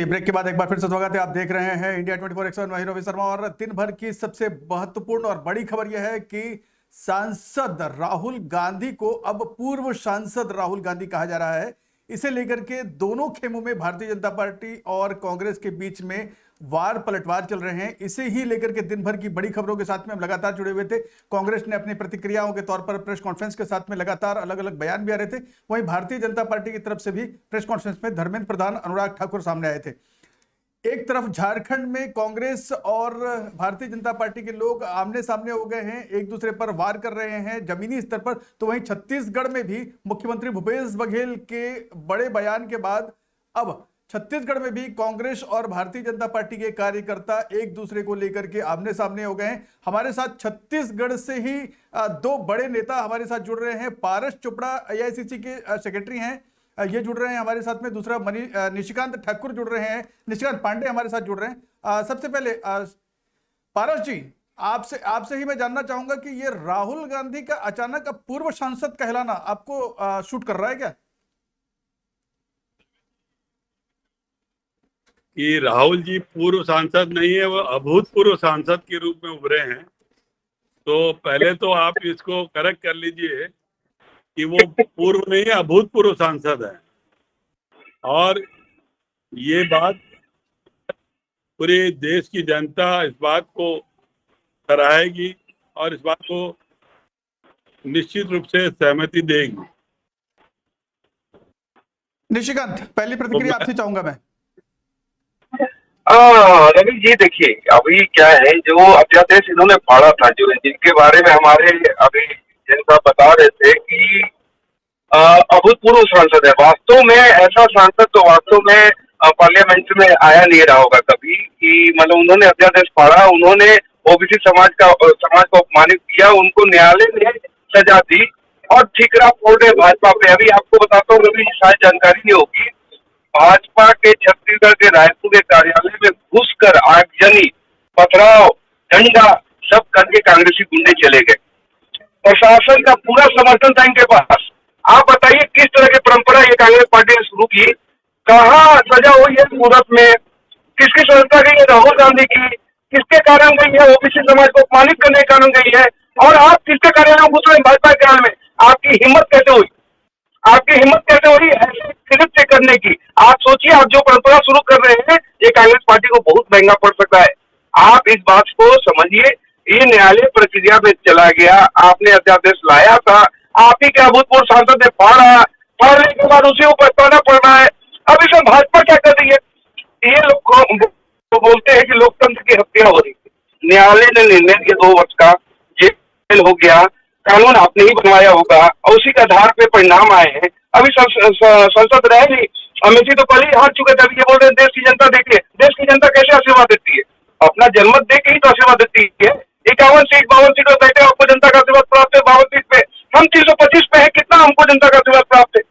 चलिए ब्रेक के बाद एक बार फिर से स्वागत है। आप देख रहे हैं इंडिया 24/7, मैं रवि शर्मा। और दिन भर की सबसे महत्वपूर्ण और बड़ी खबर यह है कि सांसद राहुल गांधी को अब पूर्व सांसद राहुल गांधी कहा जा रहा है। इसे लेकर के दोनों खेमों में भारतीय जनता पार्टी और कांग्रेस के बीच में वार पलटवार चल रहे हैं। इसे ही लेकर के दिन भर की बड़ी खबरों के साथ में हम लगातार जुड़े हुए थे। कांग्रेस ने अपनी प्रतिक्रियाओं के तौर पर प्रेस कॉन्फ्रेंस के साथ में लगातार अलग अलग बयान भी आ रहे थे। वहीं भारतीय जनता पार्टी की तरफ से भी प्रेस कॉन्फ्रेंस में धर्मेंद्र प्रधान, अनुराग ठाकुर सामने आए थे। एक तरफ झारखंड में कांग्रेस और भारतीय जनता पार्टी के लोग आमने सामने हो गए हैं, एक दूसरे पर वार कर रहे हैं जमीनी स्तर पर। तो वहीं छत्तीसगढ़ में भी मुख्यमंत्री भूपेश बघेल के बड़े बयान के बाद अब छत्तीसगढ़ में भी कांग्रेस और भारतीय जनता पार्टी के कार्यकर्ता एक दूसरे को लेकर के आमने सामने हो गए हैं। हमारे साथ छत्तीसगढ़ से ही दो बड़े नेता हमारे साथ जुड़ रहे हैं। पारस चोपड़ा एआईसीसी के सेक्रेटरी हैं, ये जुड़ रहे हैं हमारे साथ में। दूसरा निशिकांत ठाकुर जुड़ रहे हैं, निशिकांत पांडे हमारे साथ जुड़ रहे हैं। सबसे पहले पारस जी, आपसे ही मैं जानना चाहूंगा कि ये राहुल गांधी का अचानक अब पूर्व सांसद कहलाना आपको शूट कर रहा है क्या? कि राहुल जी पूर्व सांसद नहीं है, वो अभूतपूर्व सांसद के रूप में उभरे हैं। तो पहले तो आप इसको करेक्ट कर लीजिए कि वो पूर्व नहीं है, अभूतपूर्व सांसद है। और ये बात पूरे देश की जनता इस बात को सराहेगी और इस बात को निश्चित रूप से सहमति देगी। निशिकांत, पहली प्रतिक्रिया आपसे चाहूंगा मैं। रवि जी देखिए, अभी क्या है, जो अध्यादेश इन्होंने फाड़ा था, जो जिनके बारे में हमारे अभी जिनका बता रहे थे कि अभूतपूर्व सांसद है। वास्तव में ऐसा सांसद तो वास्तव में पार्लियामेंट में आया नहीं रहा होगा कभी, कि मतलब उन्होंने अध्यादेश फाड़ा, उन्होंने ओबीसी समाज को अपमानित किया, उनको न्यायालय ने सजा दी और ठीकरा फोड़ रहे भाजपा पे। अभी आपको बताता हूँ रवि, शायद जानकारी नहीं होगी, भाजपा के छत्तीसगढ़ के रायपुर के कार्यालय में घुसकर आगजनी, पथराव, डंडा सब करके कांग्रेसी गुंडे चले गए। प्रशासन का पूरा समर्थन था इनके पास। आप बताइए किस तरह की परंपरा ये कांग्रेस पार्टी ने शुरू की, कहाँ सजा हुई है सूरत में, किसकी संस्था गई है? राहुल गांधी की। किसके कारण गई है? ओबीसी समाज को अपमानित करने के कारण गई है। और आप किसके कार्यालय में घुस रहे हैं? भाजपा के कार्यालय में। आपकी हिम्मत कैसे हुई? आपकी हिम्मत कैसे हो रही है ऐसे कृत्य करने की? आप सोचिए, आप जो परंपरा शुरू कर रहे हैं, ये कांग्रेस पार्टी को बहुत महंगा पड़ सकता है। आप इस बात को समझिए, ये न्यायालय प्रक्रिया में चला गया, आपने अध्यादेश लाया था, आप ही के अभूतपूर्व सांसद ने फाड़ने के बाद उसी को पछताना पड़ रहा है। अब इसमें भाजपा क्या कर रही है? ये लोग तो बोलते हैं कि लोकतंत्र की हत्या हो रही है। न्यायालय ने निर्णय दिया 2 वर्ष का, जेल हो गया, कानून आपने ही बनवाया होगा और उसी के आधार पे परिणाम आए हैं। अभी संसद रहे नहीं, अमित जी तो पहले ही हार चुके थे। अभी ये बोल रहे हैं देश की जनता देखिए, देश की जनता कैसे आशीर्वाद देती है? अपना जनमत देख के ही तो आशीर्वाद देती है। 51 सीट 52 सीट पर बैठे, आपको जनता का आशीर्वाद प्राप्त है। 52 सीट पे हम 325 पे है, कितना हमको जनता का आशीर्वाद प्राप्त है?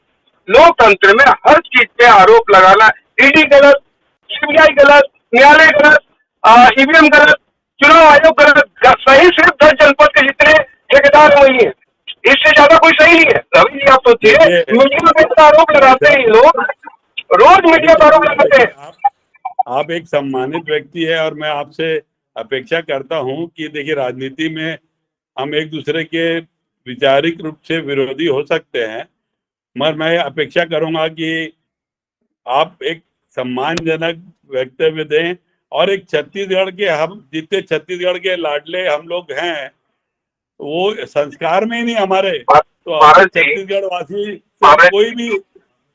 लोकतंत्र में हर चीज पे आरोप लगाना, ईडी गलत, सीबीआई गलत, न्यायालय गलत, ईवीएम गलत, चुनाव आयोग गलत, सही सिर्फ 10 जनपद के जितने ठेकेदार वही है, इससे ज्यादा कोई सही नहीं है। रवि जी आप सोचिए, मीडिया पे आरोप लगाते हैं लोग, रोज मीडिया पर आरोप लगाते हैं। आप एक सम्मानित व्यक्ति है और मैं आपसे अपेक्षा करता हूं कि देखिए, राजनीति में हम एक दूसरे के वैचारिक रूप से विरोधी हो सकते हैं, मगर मैं अपेक्षा करूंगा कि आप एक सम्मानजनक वक्तव्य दें। और एक छत्तीसगढ़ के, हम जितने छत्तीसगढ़ के लाडले हम लोग हैं, वो संस्कार में ही नहीं हमारे, तो छत्तीसगढ़ वासी कोई भी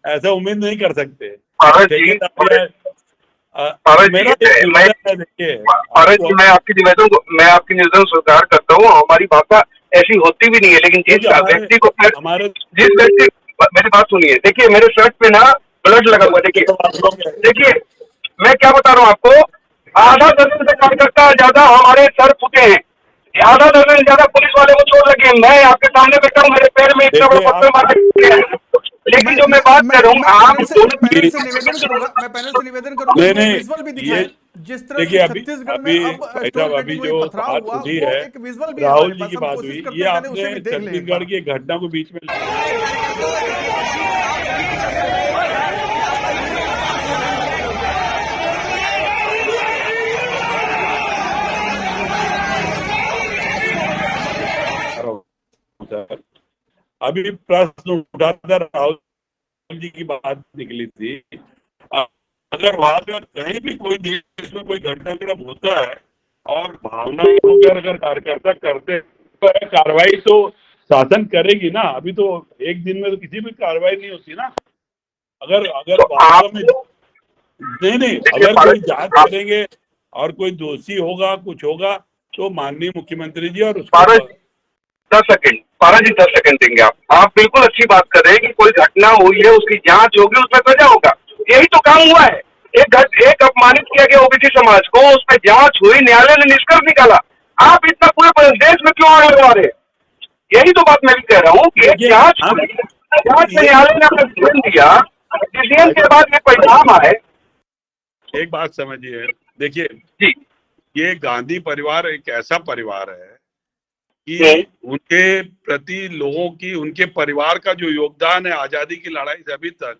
ऐसा उम्मीद नहीं कर सकते। मैं आपकी निवेदन स्वीकार करता हूँ, हमारी भाषा ऐसी होती भी नहीं है, लेकिन जिस व्यक्ति को मेरी बात सुनिए, देखिए मेरे शर्ट पे ना ब्लड लगा हुआ, देखिए मैं क्या बता रहा हूँ आपको, आधा दर्जन से कार्यकर्ता ज्यादा हमारे सर फूटे हैं, आधा दर्जन ज्यादा पुलिस वाले को छोड़ लगे। मैं आपके सामने बैठा हूँ, मेरे पैर में इतना बड़ा पत्थर मार, लेकिन जो मैं बात कर रहा हूँ, आप पैनल से निवेदन करूंगा विजुअल भी दिखाएं, जिस तरह से छत्तीसगढ़ में अब अभी जो बात हुई है राहुल जी की बात हुई, ये आपने छत्तीसगढ़ की घटना को बीच में सर, अभी प्रश्न उठा था, राहुल जी की बात निकली थी। अगर वहां पर कहीं भी कोई देश में कोई घटनाक्रम होता है और भावना होकर अगर कार्यकर्ता करते तो कार्रवाई तो शासन करेगी ना। अभी तो एक दिन में तो किसी भी कार्रवाई नहीं होती ना। अगर वास्तव में नहीं, अगर कोई जांच करेंगे और कोई दोषी होगा, कुछ होगा, तो माननीय मुख्यमंत्री जी और उसको 10 सेकंड देंगे आप बिल्कुल अच्छी बात कर रहे हैं कि कोई घटना हुई है, उसकी जांच होगी, उसमें सजा होगा। यही तो काम हुआ है। एक अपमानित किया गया ओबीसी समाज को, उस पर जांच हुई, न्यायालय ने निष्कर्ष निकाला। आप इतना पूरे देश में क्यों आगे बढ़ा रहे हैं? यही तो बात मैं भी कह रहा हूँ कि एक जांच में न्यायालय ने अपना डिसीजन दिया, डिसीजन के बाद ये परिणाम आए। एक बात समझिए, देखिए, ये गांधी परिवार एक ऐसा परिवार है कि उनके प्रति लोगों की, उनके परिवार का जो योगदान है आजादी की लड़ाई से अभी तक,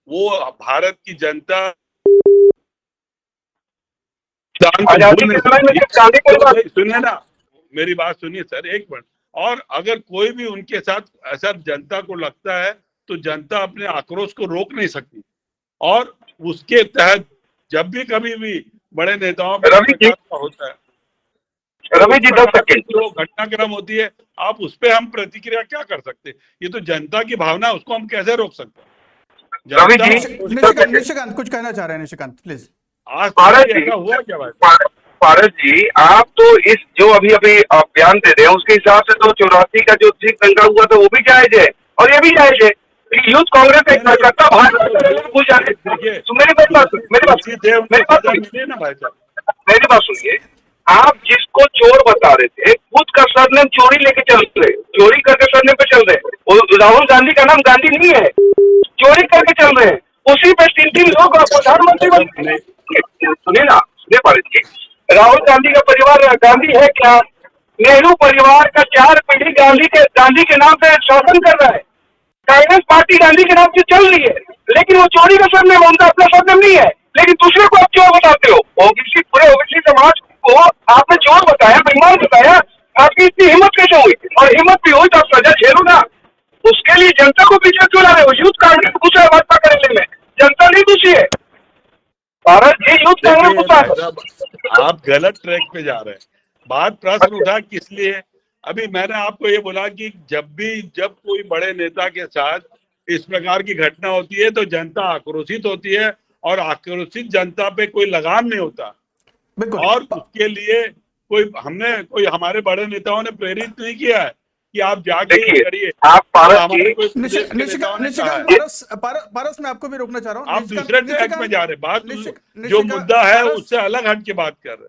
वो भारत की जनता सुनिए ना, मेरी बात सुनिए सर, एक मिनट। और अगर कोई भी उनके साथ ऐसा जनता को लगता है तो जनता अपने आक्रोश को रोक नहीं सकती। और उसके तहत जब भी कभी भी बड़े नेताओं का होता है, रवि जी 10 सेकंड, जो घटनाक्रम होती है, आप उस पर हम प्रतिक्रिया क्या कर सकते हैं? ये तो जनता की भावना, उसको हम कैसे रोक सकते हैं? निशिकांत कुछ कहना चाह रहे हैं? निशिकांत प्लीज। आज ऐसा हुआ क्या भाई? पारस जी, आप तो इस जो अभी आप बयान दे रहे हैं उसके हिसाब से तो 84 का जो सिख दंगा हुआ था वो भी जायज है और ये भी जायज है। यूथ कांग्रेस एक कार्यकर्ता मेरी बात सुनिए। आप जिसको चोर बता रहे थे, खुद का सरनेम चोरी लेके चल रहे, चोरी करके सरनेम पे चल रहे। राहुल गांधी का नाम गांधी नहीं है, चोरी करके चल रहे हैं। उसी पे 3 लोग प्रधानमंत्री बने। सुनिए ना, सुनिए पारस जी, राहुल गांधी का परिवार गांधी है क्या? नेहरू परिवार का 4 पीढ़ी गांधी के नाम पे शासन कर रहा है। कांग्रेस पार्टी गांधी के नाम से चल रही है, लेकिन वो चोरी का सरनेम, उनका अपना सरनेम नहीं है। लेकिन दूसरे को आप चोर बताते हो। पूरे ओबीसी समाज को आपने चोर बताया, बेईमान बताया। आपकी इतनी हिम्मत कैसे हुई? और हिम्मत भी हुई तो आप सजा झेलो ना। उसके लिए जनता को पीछे क्यों ला रहे हो? यूथ कांग्रेस घुसा है भाजपा करने में, जनता नहीं घुसी है। भारत ये यूथ कांग्रेस घुसा है। आप गलत ट्रैक पे जा रहे हैं। बात प्रश्न उठा किस लिए? अभी मैंने आपको ये बोला कि जब कोई बड़े नेता के साथ इस प्रकार की घटना होती है तो जनता आक्रोशित होती है, और आक्रोशित जनता पे कोई लगाम नहीं होता। और उसके लिए कोई हमारे बड़े नेताओं ने प्रेरित नहीं किया है कि आप जाके करिए। आप पारस मैं आपको भी रोकना चाह रहा हूँ। आप दूसरे ट्रैक में जा रहे हैं। बात जो मुद्दा है उससे अलग हट के बात कर रहे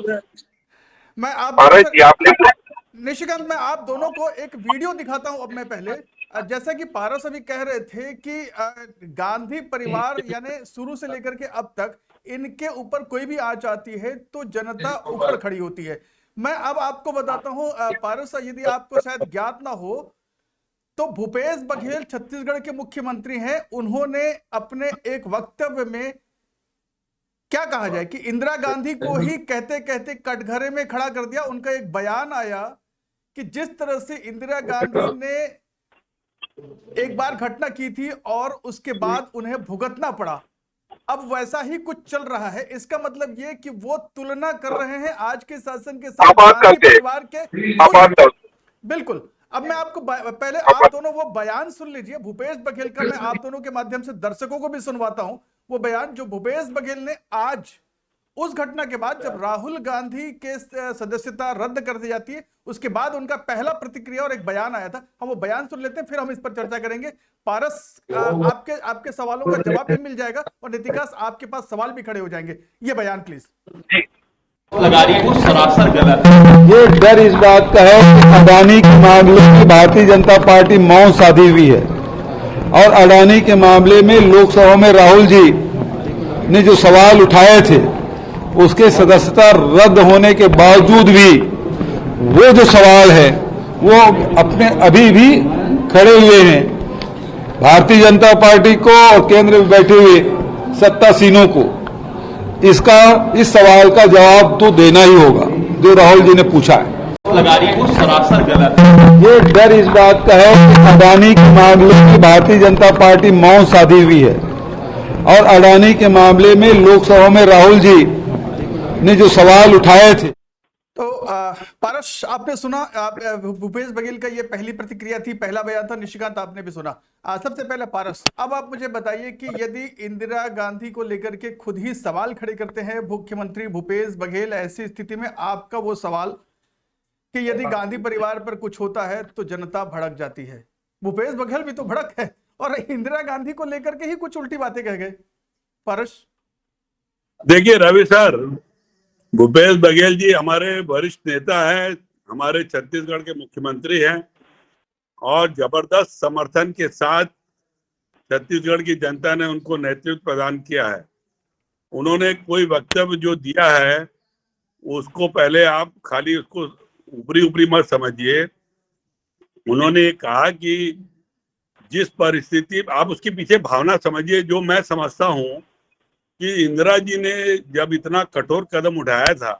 हैं। निशिकांत, मैं आप दोनों को एक वीडियो दिखाता हूं। अब मैं पहले, जैसा कि पारस अभी कह रहे थे कि गांधी परिवार यानी शुरू से लेकर के अब तक इनके ऊपर कोई भी आंच आती है तो जनता उखड़ खड़ी होती है। मैं अब आपको बताता हूं पारस, यदि आपको शायद ज्ञात ना हो तो भूपेश बघेल छत्तीसगढ़ के मुख्यमंत्री हैं। उन्होंने अपने एक वक्तव्य में क्या कहा जाए कि इंदिरा गांधी को ही कहते कहते कटघरे में खड़ा कर दिया। उनका एक बयान आया कि जिस तरह से इंदिरा गांधी ने एक बार घटना की थी और उसके बाद उन्हें भुगतना पड़ा, अब वैसा ही कुछ चल रहा है। इसका मतलब ये कि वो तुलना कर रहे हैं आज के शासन के साथ परिवार के। बिल्कुल। अब मैं आपको पहले आप दोनों वो बयान सुन लीजिए भूपेश बघेल का। मैं आप दोनों के माध्यम से दर्शकों को भी सुनवाता हूं वो बयान जो भूपेश बघेल ने आज उस घटना के बाद जब राहुल गांधी के सदस्यता रद्द कर दी जाती है उसके बाद उनका पहला प्रतिक्रिया और एक बयान आया था। हम वो बयान सुन लेते हैं, फिर हम इस पर चर्चा करेंगे। पारस, आपके सवालों का जवाब भी मिल जाएगा और नीतिकास आपके पास सवाल भी खड़े हो जाएंगे। ये बयान प्लीज। लगा रही है वो सरासर गलत है। ये डर इस बात का है कि अडानी के मामले में भारतीय जनता पार्टी मौन साधी हुई है और अडानी के मामले में लोकसभा में राहुल जी ने जो सवाल उठाए थे उसके सदस्यता रद्द होने के बावजूद भी वो जो सवाल है वो अपने अभी भी खड़े हुए हैं। भारतीय जनता पार्टी को और केंद्र में बैठे हुए सत्तासीनों को इस सवाल का जवाब तो देना ही होगा जो राहुल जी ने पूछा है। लगा रही है वो सरासर गलत है। ये डर इस बात का है कि अडानी के मामले में भारतीय जनता पार्टी मौन साधी हुई है और अडानी के मामले में लोकसभा में राहुल जी ने जो सवाल उठाए थे। तो पारस, आपने सुना, भूपेश बघेल का ये पहली प्रतिक्रिया थी, पहला बयान था। निशिकांत, आपने भी सुना। सबसे पहले पारस, अब आप मुझे बताइए कि यदि इंदिरा गांधी को लेकर के खुद ही सवाल खड़े करते हैं मुख्यमंत्री भूपेश बघेल, ऐसी स्थिति में आपका वो सवाल कि यदि गांधी परिवार पर कुछ होता है तो जनता भड़क जाती है। भूपेश बघेल भी तो भड़क है और इंदिरा गांधी को लेकर के ही कुछ उल्टी बातें कह गए। पारस, देखिए रवि सर, भूपेश बघेल जी हमारे वरिष्ठ नेता है, हमारे छत्तीसगढ़ के मुख्यमंत्री हैं और जबरदस्त समर्थन के साथ छत्तीसगढ़ की जनता ने उनको नेतृत्व प्रदान किया है। उन्होंने कोई वक्तव्य जो दिया है उसको पहले आप खाली उसको ऊपरी ऊपरी मत समझिए। उन्होंने कहा कि जिस परिस्थिति, आप उसके पीछे भावना समझिए। जो मैं समझता हूं कि इंदिरा जी ने जब इतना कठोर कदम उठाया था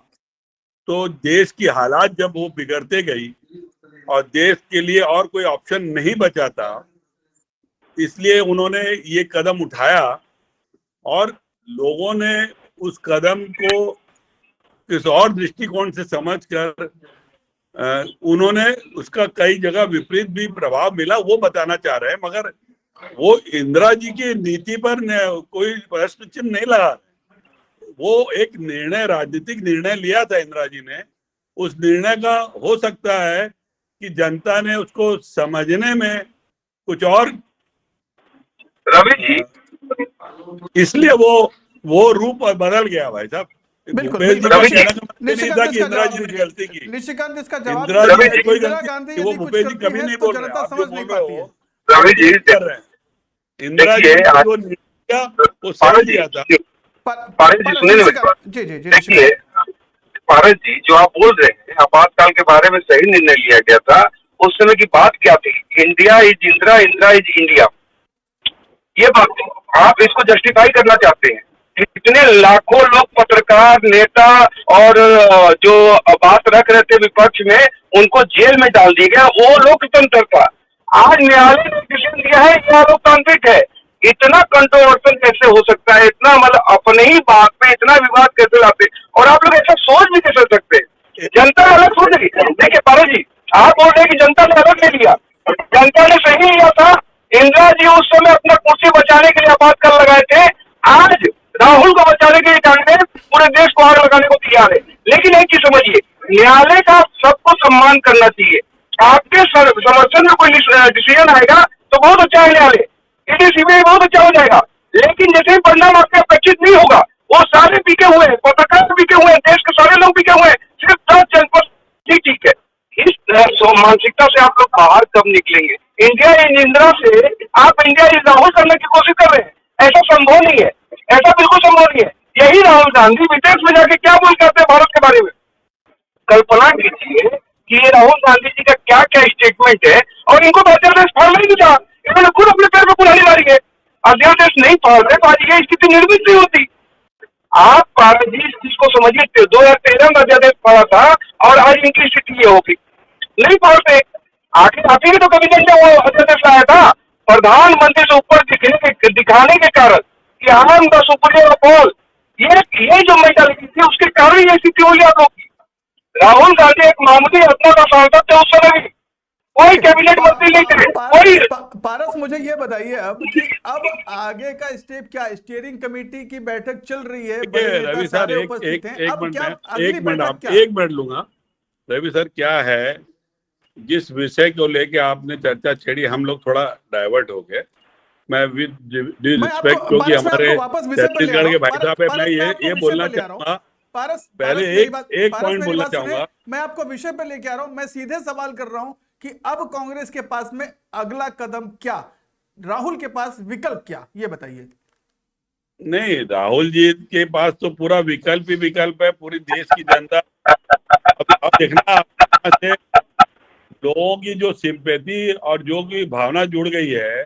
तो देश की हालात जब वो बिगड़ते गई और देश के लिए और कोई ऑप्शन नहीं बचा था, इसलिए उन्होंने ये कदम उठाया और लोगों ने उस कदम को किस और दृष्टिकोण से समझकर उन्होंने उसका कई जगह विपरीत भी प्रभाव मिला, वो बताना चाह रहे हैं। मगर वो इंदिरा जी की नीति पर कोई प्रश्न चिन्ह नहीं लगा। वो एक निर्णय, राजनीतिक निर्णय लिया था इंदिरा जी ने। उस निर्णय का हो सकता है कि जनता ने उसको समझने में कुछ और, रवि जी, इसलिए वो रूप बदल गया भाई साहब। बिल्कुल, भूपेश बिल्कुल। जी कहना का मतलब नहीं निशिकांत, था कि इसका इंदिरा जवाब जी ने दीजिए। गलती की। निशिकांत, इसका जवाब इंदिरा जी दीजिए। ने कोई इंदिरा गलती गांधी की, वो यदि कुछ भूपेश जी करती कभी है नहीं तो बोल रहे। जनता आप जो समझ बोल नहीं रहे पाती है। हो रवि जी कर रहे हैं। इंदिरा जी देखिए, ने जो निर्णय किया वो सही लिया था। पारस जी सुनिए मेरी बात। जी जी जी, देखिए निशिकांत। पारस जी, जो आप बोल रहे हैं आपातकाल के बारे में सही निर्णय लिया गया था। उस समय की बात क्या थी? India is Indira, Indira is India. ये बात आप इसको जस्टिफाई करना चाहते हैं। इतने लाखों लोग, पत्रकार, नेता और जो बात रख रहे थे विपक्ष में, उनको जेल में डाल दिया गया। वो लोकतंत्र था। आज न्यायालय ने डिसीजन दिया है कि लोकतांत्रिक है। इतना कंट्रोवर्सन कैसे हो सकता है? इतना मतलब अपने ही बात पे इतना विवाद कैसे लाते? और आप लोग ऐसा सोच भी कैसे सकते हैं? जनता अलग सोच रही। देखिए पारस जी, आप बोल रहे हैं कि जनता ने अलग ले लिया। जनता ने सही लिया था। इंदिरा जी उस समय अपना कुर्सी बचाने के लिए आपातकाल लगाए थे। आज राहुल को बचाने के लिए कांग्रेस पूरे देश को आग लगाने को तैयार है। लेकिन एक चीज समझिए, न्यायालय का सबको सम्मान करना चाहिए। आपके समर्थन में कोई डिसीजन आएगा तो बहुत अच्छा है न्यायालय, इसी सीबीआई बहुत अच्छा हो जाएगा। लेकिन जैसे ही परिणाम आपके अपेक्षित नहीं होगा, वो सारे बिके हुए हैं, पत्रकार बिके हुए हैं, देश के सारे लोग बिके हुए हैं, सिर्फ 10 जनपद ठीक है। इस मानसिकता से आप लोग बाहर कब निकलेंगे? इंडिया इन इंदिरा से आप इंडिया इज राहुल करने की कोशिश कर रहे हैं। ऐसा संभव नहीं है, ऐसा बिल्कुल संभव नहीं है। यही राहुल गांधी विदेश में जाके क्या बोल करते हैं भारत के बारे में? कल्पना कीजिए कि ये राहुल गांधी जी का क्या क्या स्टेटमेंट है। और इनको तो अध्यादेश फाड़ना ही नहीं था। इन्होंने खुद अपने पैर पर कुल्हाड़ी मारी है। अध्यादेश नहीं फाड़ रहे तो आज ये स्थिति निर्मित नहीं होती। आप पारस जी इस चीज को समझिए, 2013 में अध्यादेश फाड़ा था और आज इनकी स्थिति ये होगी। नहीं फाड़ते। आखिर आप ही ने तो कभी नहीं वो अध्यादेश लाया था, प्रधानमंत्री से ऊपर दिखाने के कारण कि आम द सुप्रीम ऑल, ये जो मेंटालिटी थी उसके कारण ये स्थिति हुई आप लोग की। राहुल गांधी एक मामूली हत्या का सांसद थे उस समय भी, कोई कैबिनेट मंत्री नहीं थे, कोई। पारस, मुझे ये बताइए अब कि अब आगे का स्टेप क्या है? स्टीयरिंग कमेटी की बैठक चल रही है, बड़े नेता रवि सर, सारे उपस्थित हैं। अब क्या अगली एक मिनट बैठक क्या? एक मिनट लूंगा। रवि सर, क्या है, जिस विषय को लेके आपने चर्चा छेड़ी, हम लोग थोड़ा डाइवर्ट हो गए। मैं विद रिस्पेक्ट, क्योंकि हमारे छत्तीसगढ़ के भाई साहब है, मैं ये बोलना चाहूंगा। पहले एक पॉइंट बोलना चाहूंगा। मैं आपको विषय पे लेके आ रहा हूं। मैं सीधे सवाल कर रहा हूं कि अब कांग्रेस के पास में अगला कदम क्या, राहुल के पास विकल्प क्या, ये बताइए। नहीं, राहुल जी के पास तो पूरा विकल्प ही विकल्प है। पूरी देश की जनता अब देखना से लोगों की जो सिंपैथी और जो की भावना जुड़ गई है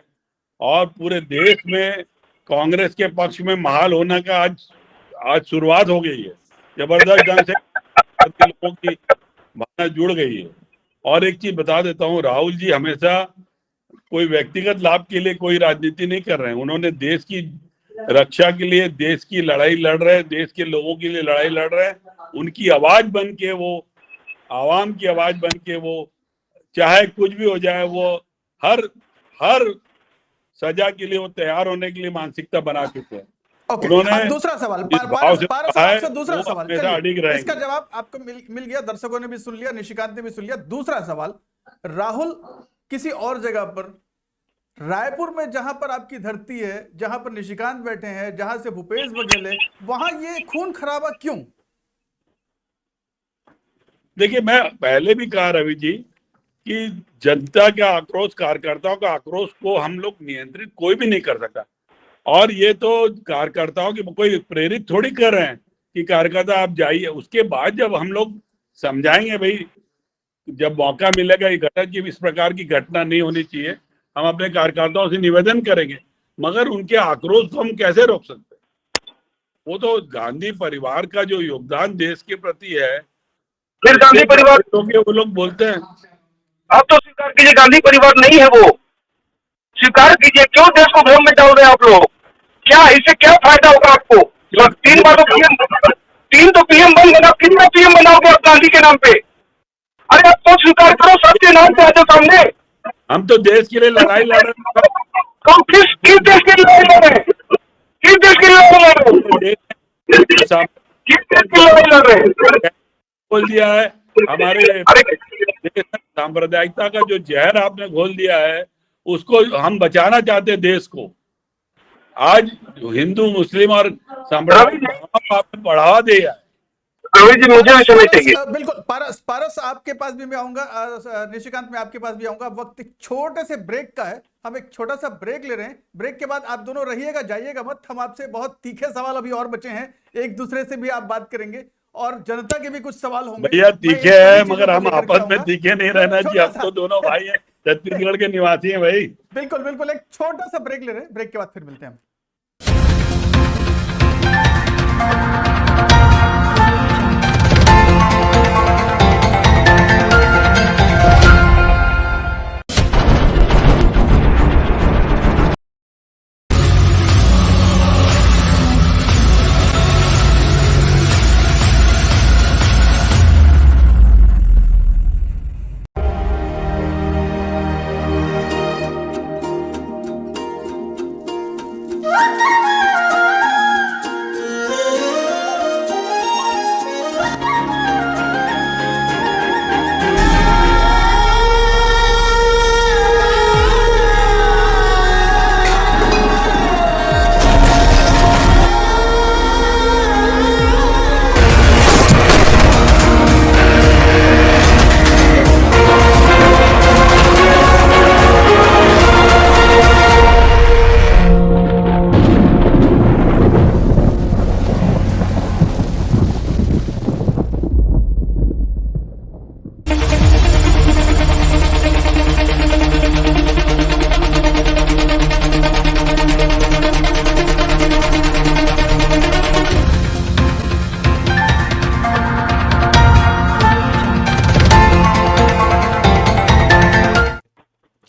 और पूरे देश में कांग्रेस के पक्ष में महाल होने का आज शुरुआत हो गई है। जबरदस्त ढंग से लोगों की भावना जुड़ गई है। और एक चीज बता देता हूँ, राहुल जी हमेशा कोई व्यक्तिगत लाभ के लिए कोई राजनीति नहीं कर रहे हैं। उन्होंने देश की रक्षा के लिए देश की लड़ाई लड़ रहे हैं, देश के लोगों के लिए लड़ाई लड़ रहे हैं। उनकी आवाज बन के वो, आवाम की आवाज बन के वो, चाहे कुछ भी हो जाए, वो हर सजा के लिए वो तैयार होने के लिए मानसिकता बना चुके हैं। ओके, उन्होंने अब दूसरा सवाल, जिस भाव से पारस कहा है, आपसे दूसरा वो सवाल, हमेशा अडिग चलिए रहेंगे। इसका जवाब आपको मिल गया, दर्शकों ने भी सुन लिया, निशिकांत ने भी सुन लिया। दूसरा सवाल, राहुल किसी और जगह पर, रायपुर में जहां पर आपकी धरती है, जहां पर निशिकांत बैठे हैं, जहां से भूपेश बघेल है, वहां ये खून खराबा क्यों? देखिए, मैं पहले भी कहा रवि जी कि जनता का आक्रोश, कार्यकर्ताओं का आक्रोश को हम लोग नियंत्रित कोई भी नहीं कर सकता। और ये तो कार्यकर्ताओं की कोई प्रेरित थोड़ी कर रहे हैं कि कार्यकर्ता आप जाइए। उसके बाद जब हम लोग समझाएंगे, भाई जब मौका मिलेगा ये घटना की, इस प्रकार की घटना नहीं होनी चाहिए, हम अपने कार्यकर्ताओं से निवेदन करेंगे। मगर उनके आक्रोश को हम कैसे रोक सकते हैं? वो तो गांधी परिवार का जो योगदान देश के प्रति है, फिर गांधी परिवार, वो लोग बोलते हैं। आप तो स्वीकार कीजिए गांधी परिवार नहीं है वो, स्वीकार कीजिए। क्यों देश को भ्रम में डाल रहे हैं आप लोग? क्या इससे क्या फायदा होगा आपको? 3 बार तो पीएम, 3 तो पीएम बन गया, कितना पीएम बनाओगे आप गांधी के नाम पे? अरे आप तो स्वीकार करो, सबके नाम पे आ जाओ सामने। हम तो देश के लिए लड़ाई लड़ रहे हैं। तो किस देश के लिए लड़ रहे हैं? किस देश के लिए लड़ रहे हैं? किस देश के लिए लड़ रहे हैं? बोल दिया है हमारे देश में सांप्रदायिकता का जो जहर आपने घोल दिया है, उसको हम बचाना चाहते हैं देश को। आज हिंदू मुस्लिम और सांप्रदायिक आपने बढ़ावा दिया है। रवि जी मुझे भी समय चाहिए। बिल्कुल, पारस आपके पास भी मैं आऊंगा, निशिकांत मैं आपके पास भी आऊंगा। वक्त एक छोटे से ब्रेक का है, हम एक छोटा सा ब्रेक ले रहे हैं। ब्रेक के बाद आप दोनों रहिएगा, जाइएगा मत। हम आपसे बहुत तीखे सवाल अभी और बचे हैं, एक दूसरे से भी आप बात करेंगे और जनता के भी कुछ सवाल होंगे। भैया तीखे है, मगर हम आपस में तीखे नहीं रहना चाहिए। हम तो दोनों भाई हैं, छत्तीसगढ़ के निवासी हैं भाई। बिल्कुल बिल्कुल, एक छोटा सा ब्रेक ले रहे हैं, ब्रेक के बाद फिर मिलते हैं।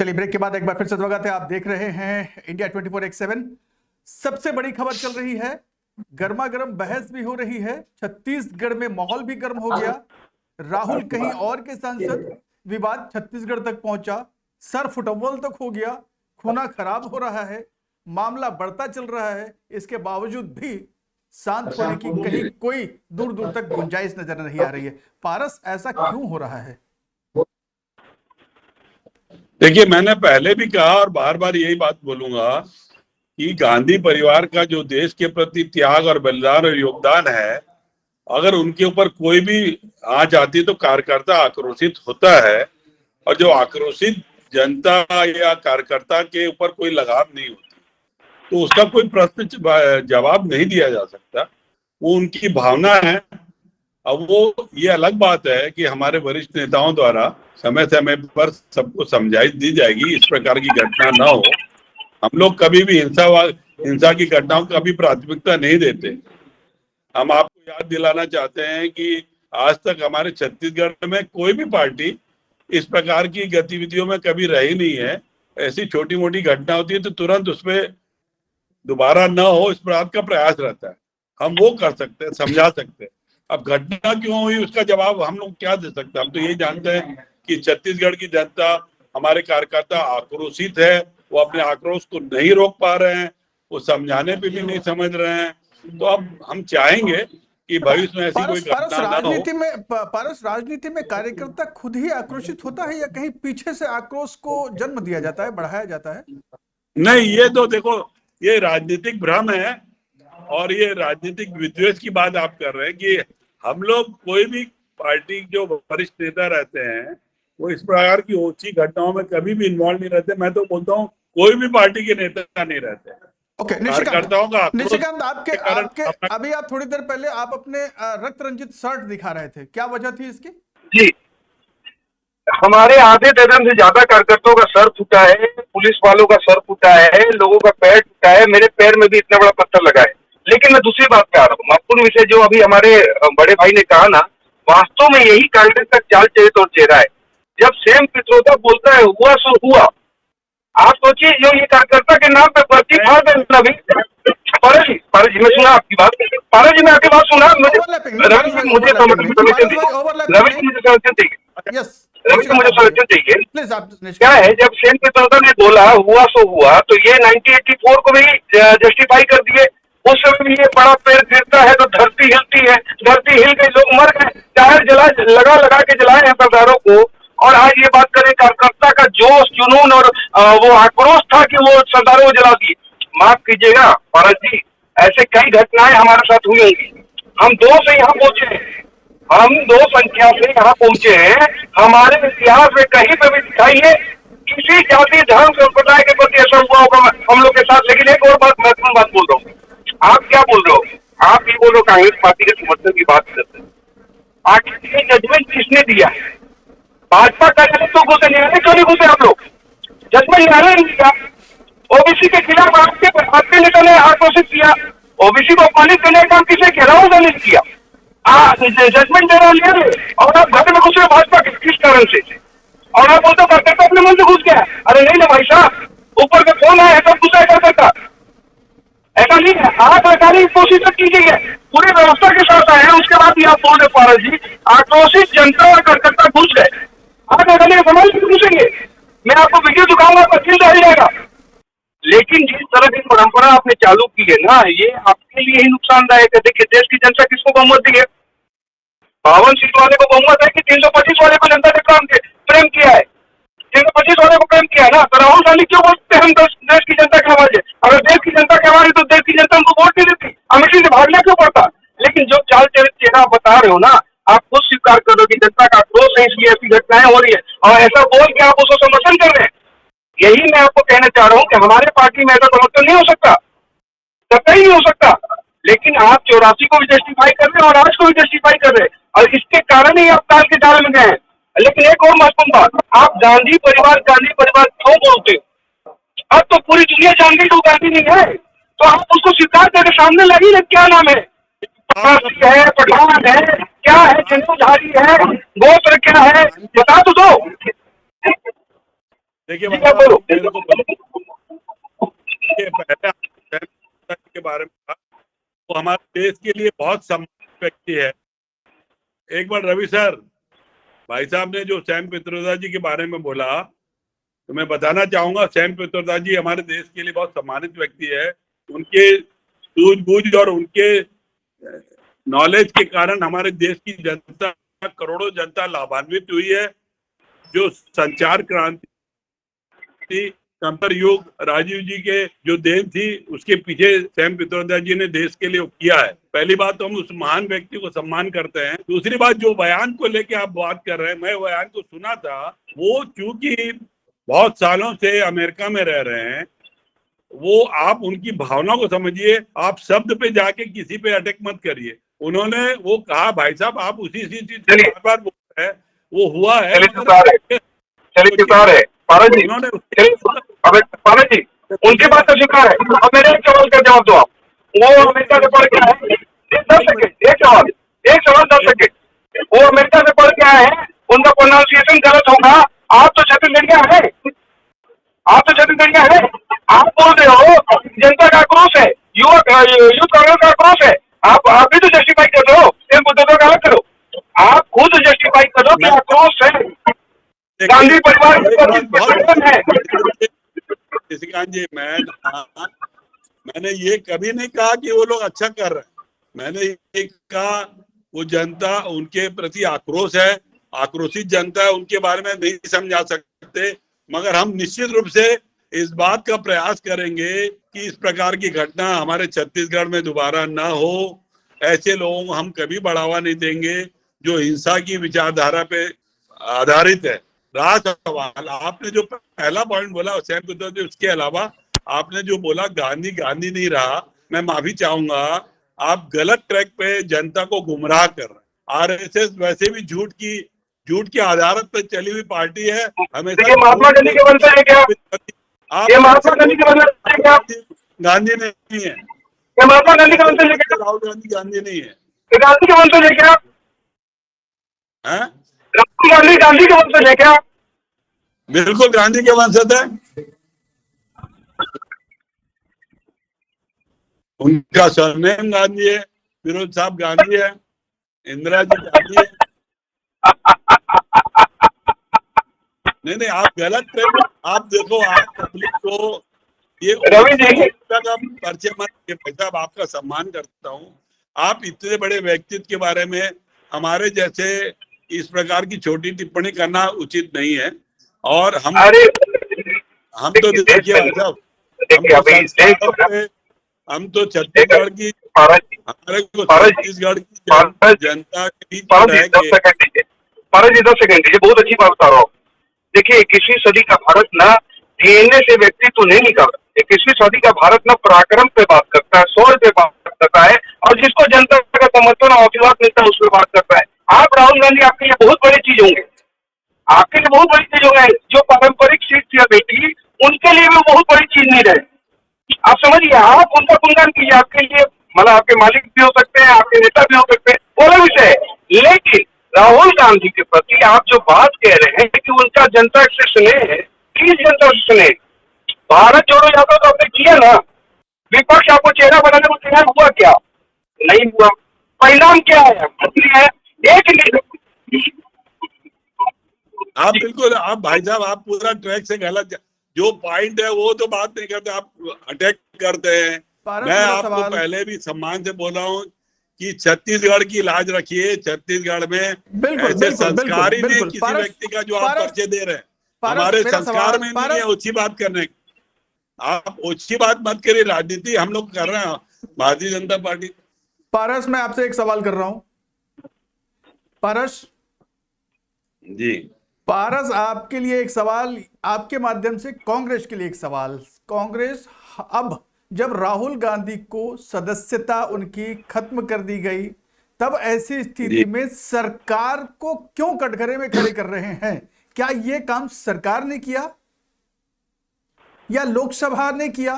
चलिए, ब्रेक के बाद एक बार फिर से स्वागत है। आप देख रहे हैं इंडिया 24x7। सबसे बड़ी खबर चल रही है, गर्मा गर्म बहस भी हो रही है। छत्तीसगढ़ में माहौल भी गर्म हो गया। राहुल कहीं और के सांसद, विवाद छत्तीसगढ़ तक पहुंचा, सर फुटबॉल तक हो गया, खूना खराब हो रहा है, मामला बढ़ता चल रहा है। इसके बावजूद भी शांत होने की कहीं कोई दूर दूर तक गुंजाइश नजर नहीं आ रही है। पारस, ऐसा क्यों हो रहा है? देखिए, मैंने पहले भी कहा और बार बार यही बात बोलूंगा कि गांधी परिवार का जो देश के प्रति त्याग और बलिदान और योगदान है, अगर उनके ऊपर कोई भी आंच आती है तो कार्यकर्ता आक्रोशित होता है। और जो आक्रोशित जनता या कार्यकर्ता के ऊपर कोई लगाम नहीं होती, तो उसका कोई प्रश्न जवाब नहीं दिया जा सकता। वो उनकी भावना है। अब वो, ये अलग बात है कि हमारे वरिष्ठ नेताओं द्वारा समय समय पर सबको समझाइश दी जाएगी, इस प्रकार की घटना ना हो। हम लोग कभी भी हिंसा की घटनाओं को कभी प्राथमिकता नहीं देते। हम आपको याद दिलाना चाहते हैं कि आज तक हमारे छत्तीसगढ़ में कोई भी पार्टी इस प्रकार की गतिविधियों में कभी रही नहीं है। ऐसी छोटी मोटी घटना होती है तो तुरंत उसमें दोबारा न हो इस बात का प्रयास रहता है। हम वो कर सकते हैं, समझा सकते हैं। अब घटना क्यों हुई उसका जवाब हम लोग क्या दे सकते हैं? हम तो यही जानते हैं कि छत्तीसगढ़ की जनता, हमारे कार्यकर्ता आक्रोशित है, वो अपने आक्रोश को नहीं रोक पा रहे हैं, वो समझाने पे भी नहीं समझ रहे हैं। तो अब हम चाहेंगे कि भविष्य में ऐसी कोई घटना ना हो। पारस, राजनीति में कार्यकर्ता खुद ही आक्रोशित होता है या कहीं पीछे से आक्रोश को जन्म दिया जाता है, बढ़ाया जाता है? नहीं, ये तो देखो, ये राजनीतिक भ्रम है और ये राजनीतिक विद्वेष की बात आप कर रहे हैं कि हम लोग कोई भी पार्टी जो वरिष्ठ नेता रहते हैं वो इस प्रकार की ऊंची घटनाओं में कभी भी इन्वॉल्व नहीं रहते। मैं तो बोलता हूँ कोई भी पार्टी के नेता नहीं रहते। ओके, निशिकांत, आपके अभी आप थोड़ी देर पहले आप अपने रक्त रंजित शर्ट दिखा रहे थे, क्या वजह थी इसकी? जी, हमारे आधे दर्जन से ज्यादा कार्यकर्ताओं का सर फूटा है, पुलिस वालों का सर फूटा है, लोगों का पैर फूटा है, मेरे पैर में भी इतना बड़ा पत्थर लगा है। लेकिन मैं दूसरी बात पे आ रहा हूँ, महत्वपूर्ण विषय जो अभी हमारे बड़े भाई ने कहा ना, वास्तव में यही कांग्रेस का चाल चरित्र और चेहरा है। जब सैम पित्रोदा बोलता है हुआ सो हुआ, आप सोचिए जो ये कार्यकर्ता के नाम पे पर्ची फाड़ दे रवि। पारस जी, मैं सुना आपकी बात, पारस जी मैं आपकी बात सुना, मुझे संरक्षण चाहिए। क्या है, जब सैम पित्रोदा ने बोला हुआ सो हुआ, तो ये 1984 को भी जस्टिफाई कर दिए। उस समय भी ये बड़ा पेड़ गिरता है तो धरती हिलती है, धरती हिल गई, लोग मर गए, टायर लगा के जलाए हैं सरदारों को। और आज ये बात करें कार्यकर्ता का जोश, जुनून और वो आक्रोश था कि वो सरदारों को जला दिए। माफ कीजिएगा पारस जी, ऐसे कई घटनाएं हमारे साथ हुई होंगी। हम 2 से यहाँ पहुंचे हैं, हम 2 संख्या से यहाँ पहुंचे हैं। हमारे इतिहास में कहीं पर भी दिखाइए किसी जाति धर्म संप्रदाय के प्रति ऐसा हुआ होगा हम लोग के साथ। लेकिन एक और बात, महत्वपूर्ण बात बोल रहा हूँ, आप क्या बोल रहे हो? आप ये बोलो कांग्रेस पार्टी के समर्थन की बात करते हैं। आखिर ये जजमेंट किसने दिया है? भाजपा का तो घुसे, न्यायालय क्यों नहीं घुसे आप लोग? जजमेंट न्यायालय नहीं दिया। ओबीसी के खिलाफ आपके नेता ने आक्रोशित किया, ओबीसी को अपमानित करने का काम किसे किया? राहुल गांधी ने किया। जजमेंट दे रहा है और आप घर में घुसे भाजपा के किस कारण से? और आप बोलते करते अपने मन से घुस गया। अरे नहीं ना भाई साहब, ऊपर का फोन आया तब घुसा करता, ऐसा नहीं है। आग लगाने की कोशिश की गई है, पूरी व्यवस्था के साथ आए हैं, उसके बाद भी आप बोल रहे पारस जी आक्रोशित जनता और कार्यकर्ता घुस गए। आग लगाने के समाज में घुसेंगे, मैं आपको वीडियो दिखाऊंगा, पच्चीस आ जाएगा। लेकिन जिस तरह की परंपरा आपने चालू की है ना, ये आपके लिए ही नुकसानदायक है। देखिए देश की जनता किसको बहुमत दी है? 52 सीट वाले को बहुमत है कि 325 वाले को जनता ने प्रेम किया है? 325 वाले को प्रेम किया है ना। तो राहुल गांधी क्यों बोलते हैं हम देश की जनता की आवाज है? अगर देश की जनता की आवाज है तो देश की जनता उनको वोट नहीं देती, अमित सिंह से भागना क्यों पड़ता? लेकिन जो चाल चेहरा आप बता रहे हो ना, आप खुद स्वीकार कर दो कि जनता का आक्रोश है, इसलिए ऐसी घटनाएं हो रही है, और ऐसा बोल के आप उसको समर्थन कर रहे हैं। यही मैं आपको कहना चाह रहा हूँ कि हमारे पार्टी में ऐसा समर्थन नहीं हो सकता, कतई नहीं हो सकता। लेकिन आप 84 को भी जस्टिफाई कर रहे हैं और आज को भी जस्टिफाई कर रहे हैं, और इसके कारण ही आप काल के जाल में गए हैं। लेकिन एक और महत्वपूर्ण बात, आप गांधी परिवार क्यों बोलते हो? अब तो पूरी दुनिया जान गई वो गांधी नहीं है, तो आप उसको स्वीकार करके सामने लगी ना। क्या नाम है? है, पठान है, क्या है, चंद्रधारी है, गोत्र क्या है, बता तो दो। देखिए बोलो के बारे में, वो हमारे देश के लिए बहुत सम्मानित व्यक्ति है। एक बार रवि सर, भाई साहब ने जो सैम पित्रोदा जी के बारे में बोला, तो मैं बताना चाहूंगा, सैम पित्रोदा जी हमारे देश के लिए बहुत सम्मानित व्यक्ति है। उनके सूझबूझ और उनके नॉलेज के कारण हमारे देश की जनता, करोड़ों जनता लाभान्वित हुई है। जो संचार क्रांति, कंप्यूटर युग, राजीव जी के जो देन थी, उसके पीछे सैम पित्रोदा जी ने देश के लिए किया है। पहली बात तो हम उस महान व्यक्ति को सम्मान करते हैं। दूसरी बात, जो बयान को लेके आप बात कर रहे हैं, मैं बयान को सुना था, वो चूंकि बहुत सालों से अमेरिका में रह रहे हैं, वो आप उनकी भावना को समझिए, आप शब्द पे जाके किसी पे अटैक मत करिए। उन्होंने वो कहा, भाई साहब आप उसी चीज से बार बार बोल रहे हैं, वो हुआ है। पारस जी, पारस जी उनकी बात तो स्वीकार है। अब मेरे एक सवाल का जवाब दो आप। वो अमेरिका से पढ़ के आए, 10 सेकंड, एक सवाल 10 सेकंड। वो अमेरिका से पढ़ के आए हैं, उनका प्रोनाउंसिएशन गलत होगा। आप तो छत्तीसगढ़िया है, आप तो छत्तीसगढ़िया है। आप बोल रहे हो जनता का आक्रोश है, यूथ कांग्रेस का आक्रोश है। आप भी तो जस्टिफाई कर रहे हो, इन मुद्दों को गलत करो। आप खुद जस्टिफाई करो कि आक्रोश है, गांधी परिवार के प्रति है। शशिकांत जी, मैंने ये कभी नहीं कहा कि वो लोग अच्छा कर रहे हैं। मैंने ये कहा वो जनता उनके प्रति आक्रोश है, आक्रोशित जनता है, उनके बारे में नहीं समझा सकते, मगर हम निश्चित रूप से इस बात का प्रयास करेंगे कि इस प्रकार की घटना हमारे छत्तीसगढ़ में दोबारा ना हो। ऐसे लोगों को हम कभी बढ़ावा नहीं देंगे जो हिंसा की विचारधारा पे आधारित है। रहा सवाल, आपने जो पहला पॉइंट बोला उसके अलावा आपने जो बोला गांधी गांधी नहीं रहा, मैं माफी चाहूंगा। आप गलत ट्रैक पे जनता को गुमराह कर रहे हैं। आरएसएस वैसे भी झूठ की आधारत पर चली हुई पार्टी है। हमेशा ये महात्मा गांधी के वंशज है क्या? ये महात्मा गांधी के वंशज है क्या? गांधी नहीं है, ये महात्मा गांधी के वंशज है क्या? राहुल गांधी गांधी नहीं है। ये गांधी के वंशज है क्या? राहुल गांधी गांधी के वंशज है क्या? बिल्कुल गांधी के वंशज है। उनका सरनेम गांधी है, फिरोज साहब गांधी है, इंदिरा जी गांधी है। नहीं, आप गलत ट्रेंड। आप देखो, आप पब्लिक को ये रवि जी का परिचय मत के भाई साहब, आपका सम्मान करता हूँ। आप इतने बड़े व्यक्तित्व के बारे में हमारे जैसे इस प्रकार की छोटी टिप्पणी करना उचित नहीं है। और हम तो देखिए भाई साहब, हम तो छत्तीसगढ़ की, हमारे को छत्तीसगढ़ की जनता की पारस जी 10 सेकंड, ये बहुत अच्छी बात बता रहा हूँ। देखिए 21वीं सदी का भारत ना डीएनए से व्यक्तित्व नहीं निकाला। 21वीं सदी का भारत ना पराक्रम पे बात करता है, सोच पे बात करता है, और जिसको जनता का समर्थन और आशीर्वाद मिलता है उस पर बात करता है। आप राहुल गांधी आपके लिए बहुत बड़ी चीज होंगे, आपके लिए बहुत बड़ी चीज होंगे। जो पारंपरिक सीट थी बेटी, उनके लिए भी बहुत बड़ी चीज नहीं रहे। आप समझिए, आप उनका गुणगान कीजिए, आपके लिए मतलब आपके मालिक भी हो सकते हैं, आपके नेता भी हो सकते हैं, वो अलग विषय है। लेकिन राहुल गांधी के प्रति आप जो बात कह रहे हैं कि उनका जनता से स्नेह है, किस जनता से स्नेह? भारत जोड़ो यात्रा तो आपने किया ना, विपक्ष आपको चेहरा बनाने को तैयार हुआ क्या? नहीं हुआ। परिणाम क्या है? एक आप बिल्कुल, आप भाई साहब, आप पूरा ट्रैक से गलत, जो पॉइंट है वो तो बात नहीं करते, आप अटैक करते हैं। मैं आपको पहले भी सम्मान से बोला हूँ कि छत्तीसगढ़ की लाज रखिए। छत्तीसगढ़ में ऐसे संस्कार ही नहीं किसी व्यक्ति का जो आप परिचय दे रहे हैं। हमारे संस्कार में नहीं है ऊंची बात करने। आप ऊंची बात मत करिए, राजनीति हम लोग कर रहे हैं, भारतीय जनता पार्टी। पारस, मैं आपसे एक सवाल कर रहा हूं। पारस जी, पारस, आपके लिए एक सवाल, आपके माध्यम से कांग्रेस के लिए एक सवाल। कांग्रेस अब जब राहुल गांधी को सदस्यता उनकी खत्म कर दी गई, तब ऐसी स्थिति में सरकार को क्यों कटघरे में खड़े कर रहे हैं? क्या यह काम सरकार ने किया या लोकसभा ने किया?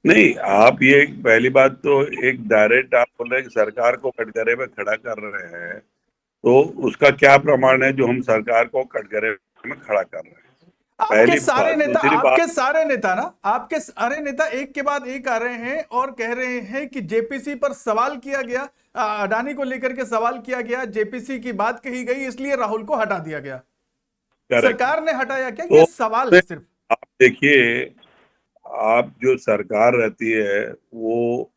नहीं, आप ये पहली बात तो एक डायरेक्ट आप बोल रहे हैं कि सरकार को कटघरे में खड़ा कर रहे हैं, तो उसका क्या प्रमाण है जो हम सरकार को कटघरे में खड़ा कर रहे हैं? आपके सारे नेता एक के बाद एक आ रहे हैं और कह रहे हैं कि जेपीसी पर सवाल किया गया, अडानी को लेकर के सवाल किया गया, जेपीसी की बात कही गई, इसलिए राहुल को हटा दिया गया। सरकार ने हटाया क्या? ये सवाल है सिर्फ। आप देखिए, आप जो सरकार रहती है वो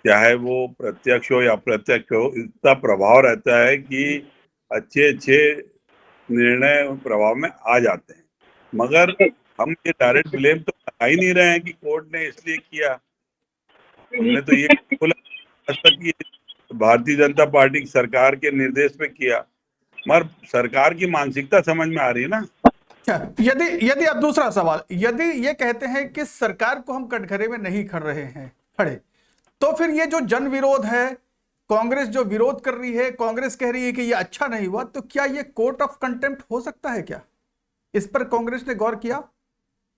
चाहे वो प्रत्यक्ष हो या अप्रत्यक्ष हो, इतना प्रभाव रहता है कि अच्छे निर्णय प्रभाव में आ जाते हैं। मगर हम ये डायरेक्ट ब्लेम तो लगा ही नहीं रहे हैं कि कोर्ट ने इसलिए किया। हमने तो ये बोला कि भारतीय जनता पार्टी की सरकार के निर्देश पे किया, मगर सरकार की मानसिकता समझ में आ रही है ना। यदि अब दूसरा सवाल, यदि ये कहते हैं कि सरकार को हम कटघरे में नहीं खड़े, तो फिर ये जो जन विरोध है, कांग्रेस जो विरोध कर रही है, कांग्रेस कह रही है कि ये अच्छा नहीं हुआ, तो क्या ये कोर्ट ऑफ कंटेम्प्ट हो सकता है क्या? इस पर कांग्रेस ने गौर किया?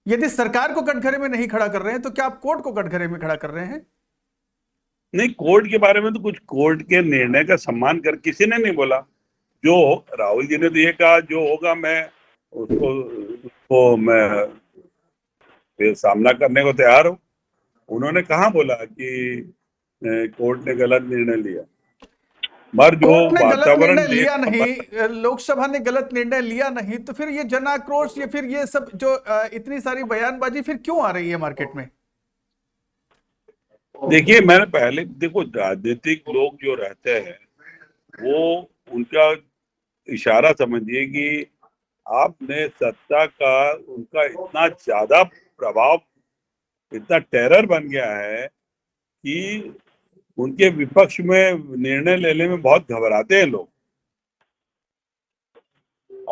यदि सरकार को कटघरे में नहीं खड़ा कर रहे हैं, तो क्या आप कोर्ट को कटघरे में खड़ा कर रहे हैं? नहीं, कोर्ट के बारे में तो कुछ कोर्ट के निर्णय का सम्मान कर किसी ने नहीं बोला। जो राहुल जी ने तो ये कहा जो होगा मैं उसको मैं फिर सामना करने को तैयार हूँ। उन्होंने कहाँ बोला कि कोर्ट ने गलत निर्णय लिया। मगर जो कोर्ट ने गलत वातावरण निर्णय लिया नहीं, लोकसभा ने गलत निर्णय लिया नहीं, तो फिर ये जन आक्रोश या फिर ये सब जो इतनी सारी बयानबाजी फिर क्यों आ रही है मार्केट में? देखिए, मैंने पहले देखो, राजनीतिक लोग जो रहते हैं वो उनका इशारा समझिए कि आपने सत्ता का उनका इतना ज्यादा प्रभाव, इतना टेरर बन गया है कि उनके विपक्ष में निर्णय लेने में बहुत घबराते हैं लोग।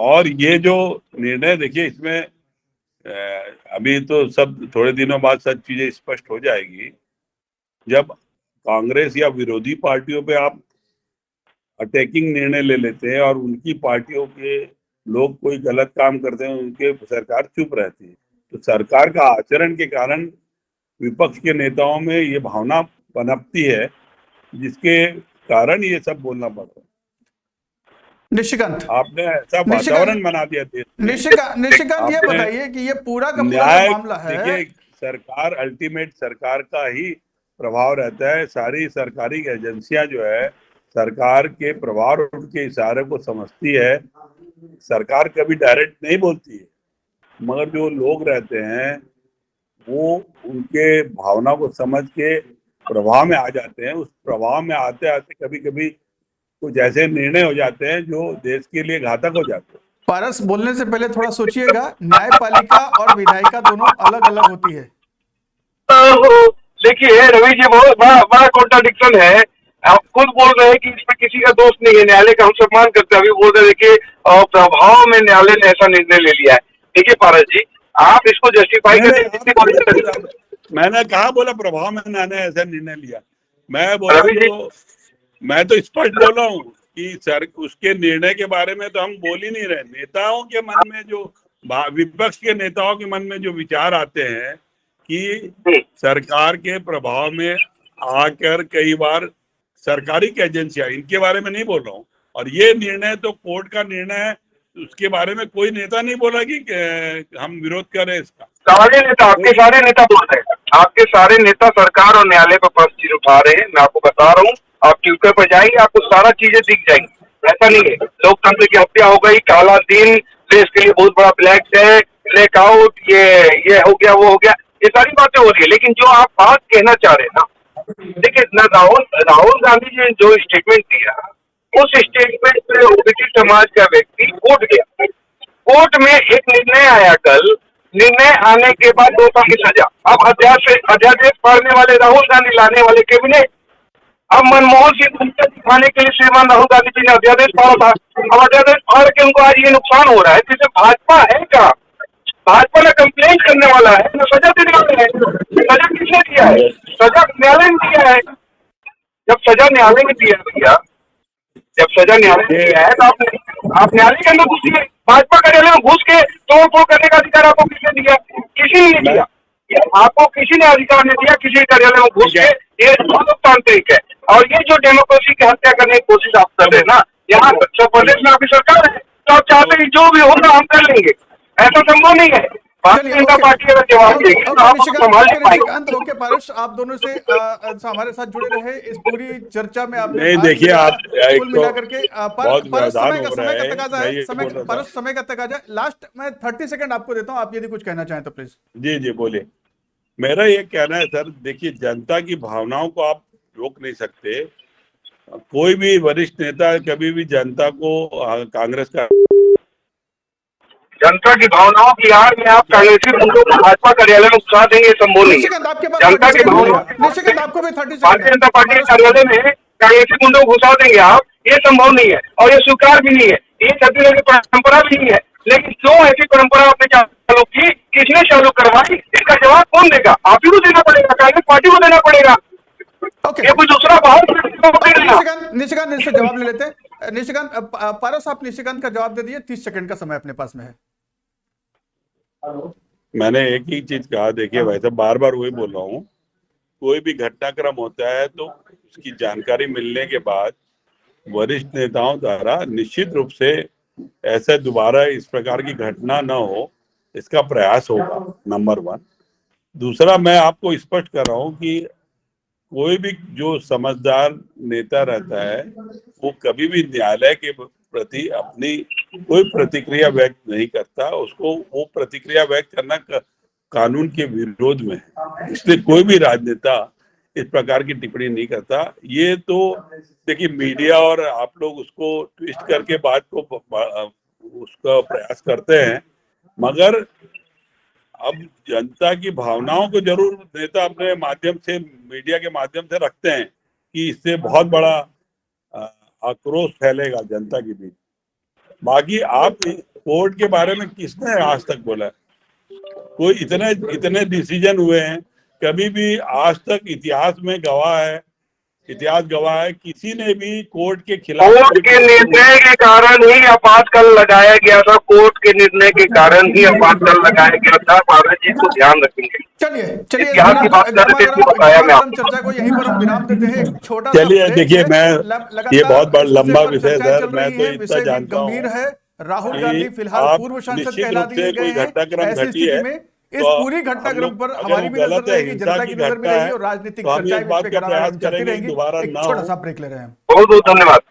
और ये जो निर्णय देखिए, इसमें अभी तो सब थोड़े दिनों बाद सब चीजें स्पष्ट हो जाएगी। जब कांग्रेस या विरोधी पार्टियों पे आप अटैकिंग निर्णय ले लेते हैं और उनकी पार्टियों के लोग कोई गलत काम करते हैं, उनके सरकार चुप रहती है, तो सरकार का आचरण के कारण विपक्ष के नेताओं में ये भावना पनपती है, जिसके कारण ये सब बोलना पड़ रहा है। निशिकांत, आपने ऐसा वातावरण बना दिया देश में। निशिकांत ये बताइए कि ये पूरा का पूरा न्याय, जो मामला है, देखिए सरकार, अल्टीमेट सरकार का ही प्रभाव रहता है। सारी सरकारी एजेंसियां जो है सरकार के प्रभाव और उनके इशारे को समझती है। सरकार कभी डायरेक्ट नहीं बोलती है, मगर जो लोग रहते हैं वो उनके भावना को समझ के प्रभाव में आ जाते हैं। उस प्रभाव में आते आते कभी कभी कुछ ऐसे निर्णय हो जाते हैं जो देश के लिए घातक हो जाते हैं। पारस, बोलने से पहले थोड़ा सोचिएगा, न्यायपालिका और विधायिका दोनों अलग अलग होती है। देखिए रवि जी, बहुत बड़ा कॉन्ट्राडिक्शन है। आप खुद बोल रहे हैं कि इसमें किसी का दोष नहीं है, न्यायालय का हम सम्मान करते हैं। अभी बोल रहे हैं कि प्रभाव में न्यायालय ने ऐसा निर्णय ले लिया है। देखिए पारस जी, आप इसको जस्टिफाई करते, मैंने कहा बोला प्रभाव में न्यायालय ने ऐसा निर्णय लिया। मैं तो स्पष्ट बोला हूँ कि सर उसके निर्णय के बारे में तो हम बोल ही नहीं रहे। नेताओं के मन में जो, विपक्ष के नेताओं के मन में जो विचार आते हैं कि सरकार के प्रभाव में आकर कई बार सरकारी एजेंसियां, इनके बारे में नहीं बोल रहा हूँ। और ये निर्णय तो कोर्ट का निर्णय है, उसके बारे में कोई नेता नहीं बोला कि हम विरोध कर रहे हैं इसका। सारे नेता, आपके सारे नेता बोल रहे हैं, आपके सारे नेता सरकार और न्यायालय पर प्रश्न उठा रहे हैं। मैं आपको बता रहा हूँ, आप ट्विटर पर जाइए, आपको सारा चीजें दिख जाएंगी। ऐसा नहीं है लोकतंत्र की हत्या हो गई, काला दिन, देश के लिए बहुत बड़ा ब्लैक डे, ब्लैकआउट, ये हो गया, वो हो गया, ये सारी बातें हो रही है। लेकिन जो आप बात कहना चाह रहे हैं ना, देखिए ना, राहुल गांधी जी ने जो स्टेटमेंट दिया, उस स्टेटमेंट पे ओबीसी समाज का व्यक्ति कोर्ट गया। कोर्ट में एक निर्णय आया कल, निर्णय आने के बाद 2 साल की सजा। अब अध्यादेश पढ़ने वाले राहुल गांधी, लाने वाले कैबिनेट। अब मनमोहन सिंह को दिखाने के लिए श्रीमान राहुल गांधी जी ने अध्यादेश पढ़ा था। अब अध्यादेश पढ़ के उनको आज ये नुकसान हो रहा है। जैसे भाजपा है क्या? भाजपा ने कंप्लेंट करने वाला है, न सजा देने वाले हैं। सजा किसने दिया है? सजा न्यायालय ने दिया है। जब सजा न्यायालय ने दिया भैया, जब सजा न्यायालय ने दिया है तो आप न्यायालय के अंदर घुसिए। भाजपा कार्यालय में घुस के तोड़ फोड़ करने का अधिकार आपको किसने दिया? किसी ने नहीं दिया। आपको किसी ने अधिकार नहीं दिया किसी कार्यालय में घुस के। ये लोकतांत्रिक है। और ये जो डेमोक्रेसी की हत्या करने की कोशिश आप कर रहे हैं ना, यहाँ उत्तर प्रदेश में आपकी सरकार है, तो आप चाहते हैं जो भी होगा हम कर लेंगे। ऐसा संभव नहीं है। भारतीय जनता पार्टी अगर जवाब देगी तो आप संभाल नहीं पाएंगे। ओके पारस, आप दोनों से हमारे साथ जुड़े रहे इस पूरी चर्चा में। आपने नहीं, देखिए आप कुल मिला करके बहुत समय का तकाजा है, समय का तकाजा। लास्ट मैं 30 सेकंड आपको देता हूं, आप यदि कुछ कहना चाहें तो प्लीज। जी बोलिए। मेरा ये कहना है सर, देखिए जनता की भावनाओं को आप रोक नहीं सकते। कोई भी वरिष्ठ नेता कभी भी जनता को, कांग्रेस का, जनता की भावनाओं की आड़ में आप कांग्रेसी मुद्दों को भाजपा कार्यालय में घुसा देंगे, संभव नहीं है। जनता की भावनाओं, भारतीय जनता पार्टी के कार्यालय में कांग्रेसी मुद्दों को घुसा देंगे आप, ये संभव नहीं है और ये स्वीकार भी नहीं है। ये छत्तीसगढ़ की परंपरा भी नहीं है। लेकिन क्यों ऐसी परंपरा आपने चालू की, किसने चालू करवाई, इसका जवाब कौन देगा? आप ही को देना पड़ेगा, कांग्रेस पार्टी को देना पड़ेगा। ये कोई दूसरा निशिकांत इससे जवाब ले लेते हैं। निशिकांत, पारस आप निशिकांत का जवाब दे दिए, 30 सेकंड का समय अपने पास में है। मैंने एक ही चीज कहा, देखिए वैसे बार बार वही बोल रहा हूँ, कोई भी घटनाक्रम होता है तो उसकी जानकारी मिलने के बाद वरिष्ठ नेताओं द्वारा निश्चित रूप से ऐसे दोबारा इस प्रकार की घटना न हो, इसका प्रयास होगा, नंबर 1। दूसरा, मैं आपको स्पष्ट कर रहा हूं कि कोई भी जो समझदार नेता रहता है वो कभी भी न्यायालय के प्रति अपनी कोई प्रतिक्रिया व्यक्त नहीं करता। उसको वो प्रतिक्रिया व्यक्त करना कानून के विरोध में है, इसलिए कोई भी राजनेता इस प्रकार की टिप्पणी नहीं करता। ये तो देखिए मीडिया और आप लोग उसको ट्विस्ट करके बात को उसका प्रयास करते हैं, मगर अब जनता की भावनाओं को जरूर नेता अपने माध्यम से, मीडिया के माध्यम से रखते हैं कि इससे बहुत बड़ा आक्रोश फैलेगा जनता के बीच। बाकी आप कोर्ट के बारे में किसने आज तक बोला? कोई इतने डिसीजन हुए हैं, कभी भी आज तक इतिहास गवाह है किसी ने भी कोर्ट के खिलाफ। कोर्ट के निर्णय के कारण ही आपातकाल लगाया गया था, कोर्ट के निर्णय के कारण ही आपातकाल लगाया गया था। भारत जी को ध्यान रखेंगे। चलिए इतिहास की बात कर रहे थे, बताया मैं आपको। चर्चा को यहीं पर हम विराम देते हैं। एक छोटा चलिए देखिए, मैं ये बहुत बड़ा लंबा विषय सर, मैं तो इतना जानता हूँ गंभीर है। राहुल गांधी फिलहाल पूर्व सांसद कहला दिए गए हैं। ऐसी स्थिति में इस पूरी घटनाक्रम पर हमारी भी नजर रहेगी, जनता की नजर भी रहेगी और राजनीतिक चर्चाएं भी इस पे चलती रहेंगी। एक छोटा सा ब्रेक ले रहे हैं। बहुत बहुत धन्यवाद।